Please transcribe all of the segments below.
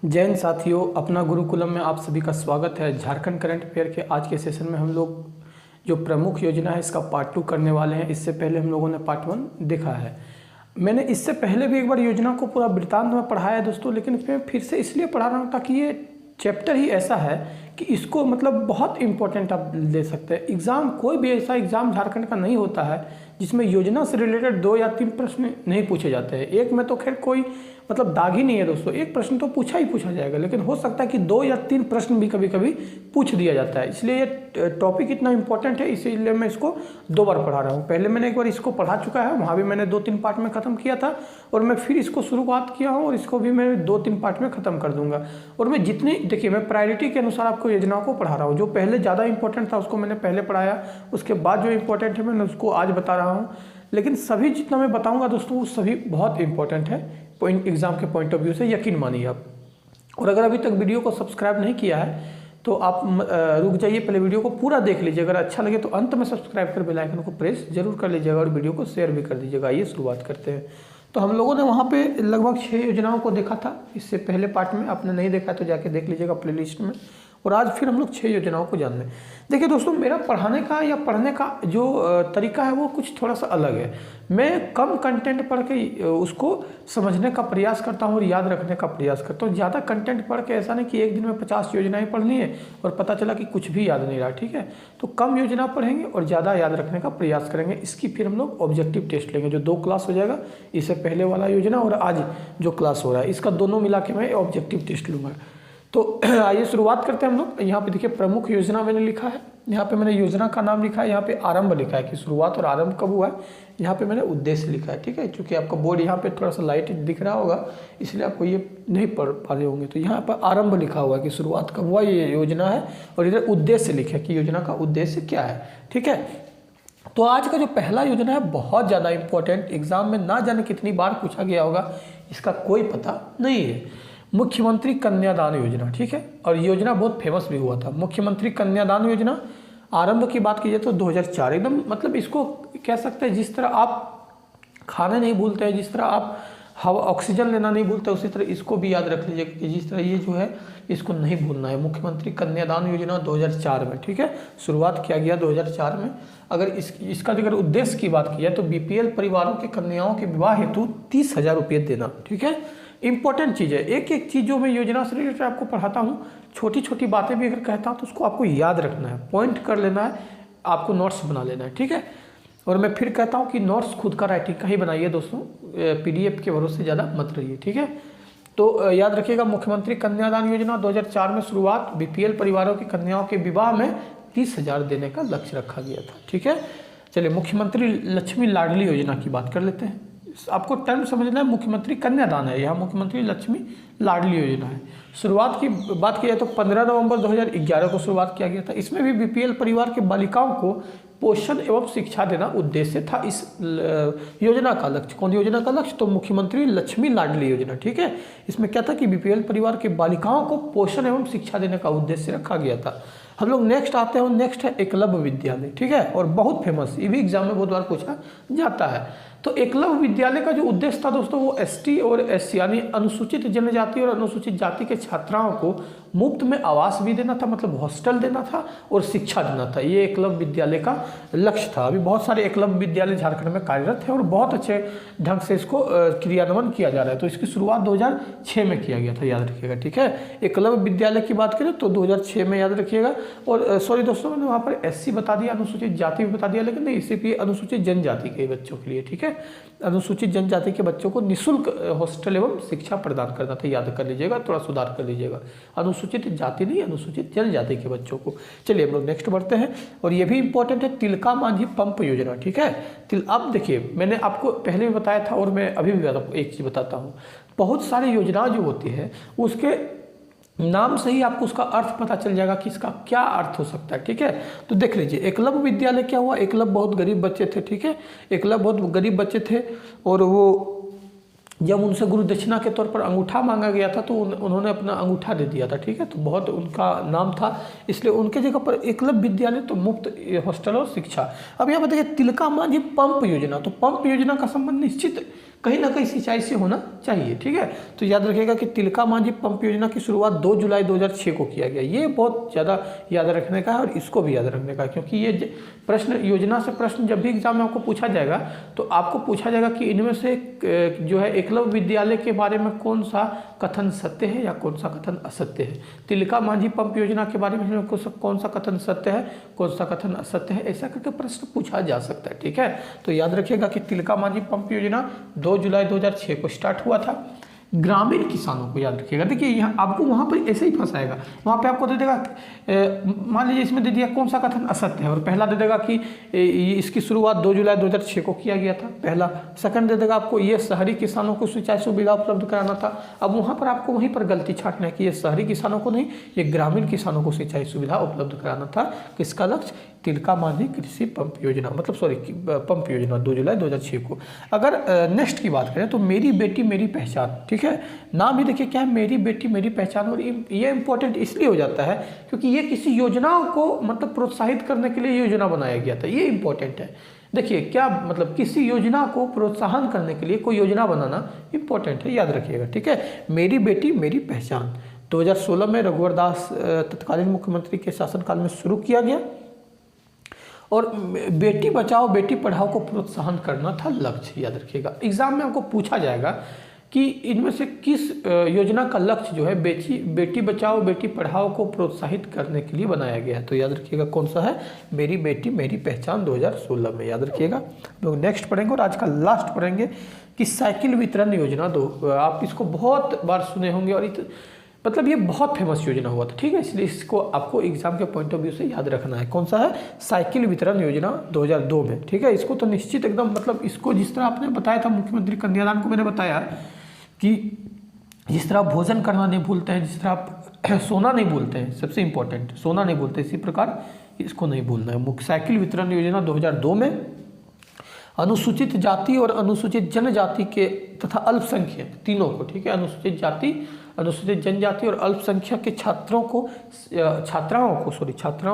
जय हिंद साथियों, अपना गुरुकुलम में आप सभी का स्वागत है। झारखंड करंट अफेयर के आज के सेशन में हम लोग जो प्रमुख योजना है इसका पार्ट 2 करने वाले हैं। इससे पहले हम लोगों ने पार्ट 1 देखा है। मैंने इससे पहले भी एक बार योजना को पूरा वृत्तांत में पढ़ाया है दोस्तों, लेकिन इसमें फिर से इसलिए पढ़ा रहा हूँ ताकि ये चैप्टर ही ऐसा है कि इसको मतलब बहुत इंपॉर्टेंट आप ले सकते हैं। एग्ज़ाम कोई भी ऐसा एग्ज़ाम झारखंड का नहीं होता है जिसमें योजना से रिलेटेड 2 या 3 प्रश्न नहीं पूछे जाते हैं। एक में तो खैर कोई मतलब दाग ही नहीं है दोस्तों, एक प्रश्न तो पूछा ही पूछा जाएगा, लेकिन हो सकता है कि 2 या 3 प्रश्न भी कभी कभी पूछ दिया जाता है। इसलिए ये टॉपिक इतना इंपॉर्टेंट है, इसीलिए मैं इसको 2 बार पढ़ा रहा हूँ। पहले मैंने एक बार इसको पढ़ा चुका है, वहाँ भी मैंने 2-3 पार्ट में ख़त्म किया था, और मैं फिर इसको शुरुआत किया हूँ और इसको भी मैं 2-3 पार्ट में ख़त्म कर दूंगा। और मैं जितनी देखिए, मैं प्रायोरिटी के अनुसार आपको योजनाओं को पढ़ा रहा हूँ। जो पहले ज़्यादा इंपॉर्टेंट था उसको मैंने पहले पढ़ाया, उसके बाद जो इंपॉर्टेंट है मैंने उसको आज बता रहा हूँ। लेकिन सभी जितना मैं बताऊंगा दोस्तों वो सभी बहुत इंपॉर्टेंट है एग्जाम के पॉइंट ऑफ व्यू से, यकीन मानिए आप। और अगर अभी तक वीडियो को सब्सक्राइब नहीं किया है तो आप रुक जाइए, पहले वीडियो को पूरा देख लीजिए। अगर अच्छा लगे तो अंत में सब्सक्राइब कर बेल आइकन को प्रेस जरूर कर लीजिएगा और वीडियो को शेयर भी कर दीजिएगा। आइए शुरुआत करते हैं। तो हम लोगों ने वहाँ पे लगभग 6 योजनाओं को देखा था इससे पहले पार्ट में। आपने नहीं देखा तो जाके देख लीजिएगा प्लेलिस्ट में। और आज फिर हम लोग 6 योजनाओं को जानने। देखिए दोस्तों, मेरा पढ़ाने का या पढ़ने का जो तरीका है वो कुछ थोड़ा सा अलग है। मैं कम कंटेंट पढ़ के उसको समझने का प्रयास करता हूँ और याद रखने का प्रयास करता हूँ। ज़्यादा कंटेंट पढ़ के ऐसा नहीं कि एक दिन में 50 योजनाएं पढ़नी है और पता चला कि कुछ भी याद नहीं रहा, ठीक है। तो कम योजना पढ़ेंगे और ज़्यादा याद रखने का प्रयास करेंगे। इसकी फिर हम लोग ऑब्जेक्टिव टेस्ट लेंगे, जो 2 क्लास हो जाएगा। इससे पहले वाला योजना और आज जो क्लास हो रहा है, इसका दोनों मिला के मैं ऑब्जेक्टिव टेस्ट लूँगा। तो आइए शुरुआत करते हैं हम लोग। यहाँ पे देखिए प्रमुख योजना मैंने लिखा है, यहाँ पे मैंने योजना का नाम लिखा है, यहाँ पे आरंभ लिखा है कि शुरुआत और आरंभ कब हुआ है। यहाँ पे मैंने उद्देश्य लिखा है, ठीक है। क्योंकि आपका बोर्ड यहाँ पे थोड़ा सा लाइट दिख रहा होगा इसलिए आपको ये नहीं पढ़ पा रहे होंगे। तो यहाँ पर आरंभ लिखा हुआ है कि शुरुआत कब हुआ, ये योजना है। और इधर उद्देश्य लिखा है कि योजना का उद्देश्य क्या है, ठीक है। तो आज का जो पहला योजना है बहुत ज़्यादा इंपॉर्टेंट, एग्जाम में ना जाने कितनी बार पूछा गया होगा इसका कोई पता नहीं है। मुख्यमंत्री कन्यादान योजना, ठीक है। और योजना बहुत फेमस भी हुआ था। मुख्यमंत्री कन्यादान योजना आरंभ की बात कीजिए तो 2004, एकदम मतलब इसको कह सकते हैं जिस तरह आप खाना नहीं भूलते हैं, जिस तरह आप हवा ऑक्सीजन लेना नहीं भूलते, उसी तरह इसको भी याद रख लीजिए कि जिस तरह ये जो है इसको नहीं भूलना है। मुख्यमंत्री कन्यादान योजना 2004 में, ठीक है, शुरुआत किया गया 2004 में। अगर इसका अगर उद्देश्य की बात की जाए तो बीपीएल परिवारों के कन्याओं के विवाह हेतु 30,000 रुपये देना, ठीक है। इंपॉर्टेंट चीज़ है, एक एक चीज़ जो मैं योजना से रिलेटेड आपको पढ़ाता हूँ, छोटी छोटी बातें भी अगर कहता हूँ तो उसको आपको याद रखना है, पॉइंट कर लेना है, आपको नोट्स बना लेना है, ठीक है। और मैं फिर कहता हूँ कि नोट्स खुद का राइटिंग का ही बनाइए दोस्तों, पीडीएफ के भरोसे ज़्यादा मत रहिए, ठीक है। तो याद रखिएगा, मुख्यमंत्री कन्यादान योजना 2004 में शुरुआत, बीपीएल परिवारों की कन्याओं के विवाह में 30,000 देने का लक्ष्य रखा गया था, ठीक है। चलिए मुख्यमंत्री लक्ष्मी लाडली योजना की बात कर लेते हैं। आपको टर्म समझना है, मुख्यमंत्री कन्यादान है, यहाँ मुख्यमंत्री लक्ष्मी लाडली योजना है। शुरुआत की बात की जाए तो 15 नवंबर 2011 को शुरुआत किया गया था। इसमें भी बीपीएल परिवार के बालिकाओं को पोषण एवं शिक्षा देना उद्देश्य था इस योजना का लक्ष्य। कौन योजना का लक्ष्य? तो मुख्यमंत्री लक्ष्मी लाडली योजना, ठीक है। इसमें क्या था कि बीपीएल परिवार के बालिकाओं को पोषण एवं शिक्षा देने का उद्देश्य रखा गया था। हम लोग नेक्स्ट आते हैं, नेक्स्ट है एकलव्य विद्यालय, ठीक है। और बहुत फेमस, ये भी एग्जाम में बहुत बार पूछा जाता है। तो एकलव्य विद्यालय का जो उद्देश्य था दोस्तों वो एसटी और एससी यानी अनुसूचित जनजाति और अनुसूचित जाति के छात्राओं को मुफ्त में आवास भी देना था, मतलब हॉस्टल देना था और शिक्षा देना था। ये एकलव्य विद्यालय का लक्ष्य था। अभी बहुत सारे एकलव्य विद्यालय झारखंड में कार्यरत है और बहुत अच्छे ढंग से इसको क्रियान्वयन किया जा रहा है। तो इसकी शुरुआत 2006 में किया गया था, याद रखिएगा, ठीक है। एकलव्य विद्यालय की बात करें तो 2006 में याद रखिएगा। और सॉरी दोस्तों, मैंने वहाँ पर एससी बता दिया, अनुसूचित जाति भी बता दिया, लेकिन नहीं, सिर्फ ये अनुसूचित जनजाति के बच्चों के लिए, ठीक है। अनुसूचित जनजाति के बच्चों को निःशुल्क हॉस्टल एवं शिक्षा प्रदान करना था, याद कर लीजिएगा, थोड़ा सुधार कर लीजिएगा। अनुसूचित जाति नहीं, अनुसूचित जनजाति के बच्चों को। चलिए हम लोग नेक्स्ट बढ़ते हैं, और ये भी इंपॉर्टेंट है, तिलका मांझी पंप योजना, ठीक है। अब देखिए, मैंने आपको पहले भी बताया था और मैं अभी भी एक चीज़ बताता हूँ। बहुत सारी योजना जो होती है उसके नाम से ही आपको उसका अर्थ पता चल जाएगा कि इसका क्या अर्थ हो सकता है, ठीक है। तो देख लीजिए, एकलव्य विद्यालय क्या हुआ, एकलव्य बहुत गरीब बच्चे थे, ठीक है। एकलव्य बहुत गरीब बच्चे थे और वो जब उनसे गुरु दक्षिणा के तौर पर अंगूठा मांगा गया था तो उन्होंने अपना अंगूठा दे दिया था, ठीक है। तो बहुत उनका नाम था, इसलिए उनके जगह पर एकलव्य विद्यालय तो मुफ्त हॉस्टल और शिक्षा। अब यहाँ पर देखिए तिलका मांझी पंप योजना, तो पंप योजना का संबंध निश्चित कहीं ना कहीं सिंचाई से होना चाहिए। ठीक है, तो याद रखिएगा कि तिलका मांझी पंप योजना की शुरुआत 2 जुलाई 2006 को किया गया। ये बहुत ज़्यादा याद रखने का है और इसको भी याद रखने का है, क्योंकि ये प्रश्न योजना से प्रश्न जब भी एग्जाम में आपको पूछा जाएगा तो आपको पूछा जाएगा कि इनमें से जो है एकलव्य विद्यालय के बारे में कौन सा कथन सत्य है या कौन सा कथन असत्य है। तिलका मांझी पंप योजना के बारे में कौन सा कथन सत्य है, कौन सा कथन असत्य है, ऐसा करके प्रश्न पूछा जा सकता है। ठीक है, तो याद रखिएगा कि तिलका मांझी पंप योजना 2 जुलाई 2006 को स्टार्ट हुआ था। ग्रामीण किसानों को याद रखिएगा, देखिए यहाँ आपको वहाँ पर ऐसे ही फंसाएगा, वहाँ पे आपको दे देगा, मान लीजिए इसमें दे दिया कौन सा कथन असत्य है, और पहला दे देगा कि इसकी शुरुआत 2 जुलाई 2006 को किया गया था पहला। सेकंड दे देगा आपको ये शहरी किसानों को सिंचाई सुविधा उपलब्ध कराना था। अब वहाँ पर आपको वहीं पर गलती छाटना है कि ये शहरी किसानों को नहीं, ये ग्रामीण किसानों को सिंचाई सुविधा उपलब्ध कराना था। किसका लक्ष्य? तिलका मांझी कृषि पंप योजना, मतलब सॉरी पंप योजना 2 जुलाई 2006 को। अगर नेक्स्ट की बात करें तो मेरी बेटी मेरी पहचान, ठीक है, नाम ही देखिए क्या है, मेरी बेटी मेरी पहचान। और ये इंपॉर्टेंट इसलिए हो जाता है क्योंकि ये किसी योजनाओं को मतलब प्रोत्साहित करने के लिए योजना बनाया गया था। ये इंपॉर्टेंट है, देखिए क्या मतलब किसी योजना को प्रोत्साहन करने के लिए कोई योजना बनाना इंपॉर्टेंट है, याद रखिएगा। ठीक है, मेरी बेटी मेरी पहचान 2016 में रघुवर दास तत्कालीन मुख्यमंत्री के शासनकाल में शुरू किया गया और बेटी बचाओ बेटी पढ़ाओ को प्रोत्साहन करना था लक्ष्य, याद रखिएगा। एग्जाम में आपको पूछा जाएगा कि इनमें से किस योजना का लक्ष्य जो है बेटी बचाओ बेटी पढ़ाओ को प्रोत्साहित करने के लिए बनाया गया है, तो याद रखिएगा कौन सा है, मेरी बेटी मेरी पहचान 2016 में, याद रखिएगा। लोग नेक्स्ट पढ़ेंगे और आज का लास्ट पढ़ेंगे कि साइकिल वितरण योजना 2। आप इसको बहुत बार सुने होंगे और मतलब ये बहुत फेमस योजना हुआ था। ठीक है, इसलिए इसको आपको एग्जाम के पॉइंट ऑफ व्यू से याद रखना है। कौन सा है? साइकिल वितरण योजना 2002 में। ठीक है, इसको तो निश्चित एकदम मतलब इसको जिस तरह आपने बताया था मुख्यमंत्री कन्यादान को, मैंने बताया कि जिस तरह आप भोजन करना नहीं भूलते हैं, जिस तरह आप सोना नहीं भूलते हैं, सबसे इंपॉर्टेंट सोना नहीं भूलते, इसी प्रकार इसको नहीं भूलना है। मुख्य साइकिल वितरण योजना 2002 में अनुसूचित जाति और अनुसूचित जनजाति के तथा अल्पसंख्यक तीनों को, ठीक है, अनुसूचित जाति अनुसूचित जनजाति और अल्पसंख्यक के छात्राओं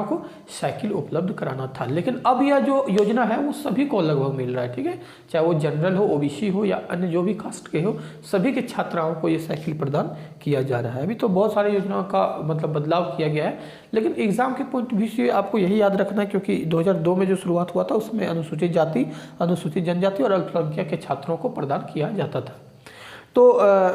को साइकिल उपलब्ध कराना था। लेकिन अब यह जो योजना है वो सभी को लगभग मिल रहा है। ठीक है, चाहे वो जनरल हो, ओबीसी हो या अन्य जो भी कास्ट के हो, सभी के छात्राओं को ये साइकिल प्रदान किया जा रहा है। अभी तो बहुत सारी योजनाओं का मतलब बदलाव किया गया है, लेकिन एग्जाम के पॉइंट ऑफ व्यू से आपको यही याद रखना है क्योंकि 2002 में जो शुरुआत हुआ था उसमें अनुसूचित जाति अनुसूचित जनजाति और अल्पसंख्यक के छात्रों को प्रदान किया जाता था। तो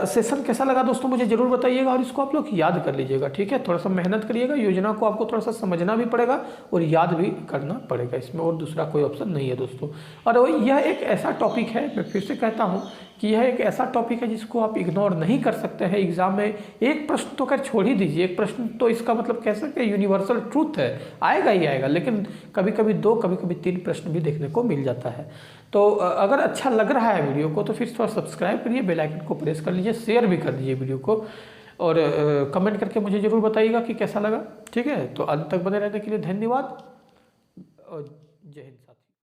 सेशन कैसा लगा दोस्तों मुझे जरूर बताइएगा और इसको आप लोग याद कर लीजिएगा। ठीक है, थोड़ा सा मेहनत करिएगा, योजना को आपको थोड़ा सा समझना भी पड़ेगा और याद भी करना पड़ेगा, इसमें और दूसरा कोई ऑप्शन नहीं है दोस्तों। और यह एक ऐसा टॉपिक है, मैं फिर से कहता हूँ कि यह एक ऐसा टॉपिक है जिसको आप इग्नोर नहीं कर सकते हैं। एग्जाम में एक प्रश्न तो खैर छोड़ ही दीजिए, एक प्रश्न तो इसका मतलब कह सकते हैं यूनिवर्सल ट्रूथ है, आएगा ही आएगा, लेकिन कभी कभी 2 कभी कभी 3 प्रश्न भी देखने को मिल जाता है। तो अगर अच्छा लग रहा है वीडियो को तो फिर थोड़ा सब्सक्राइब करिए, बेल आइकन को प्रेस कर लीजिए, शेयर भी कर दीजिए वीडियो को और कमेंट करके मुझे ज़रूर बताइएगा कि कैसा लगा। ठीक है, तो अंत तक बने रहने के लिए धन्यवाद और जय हिंद।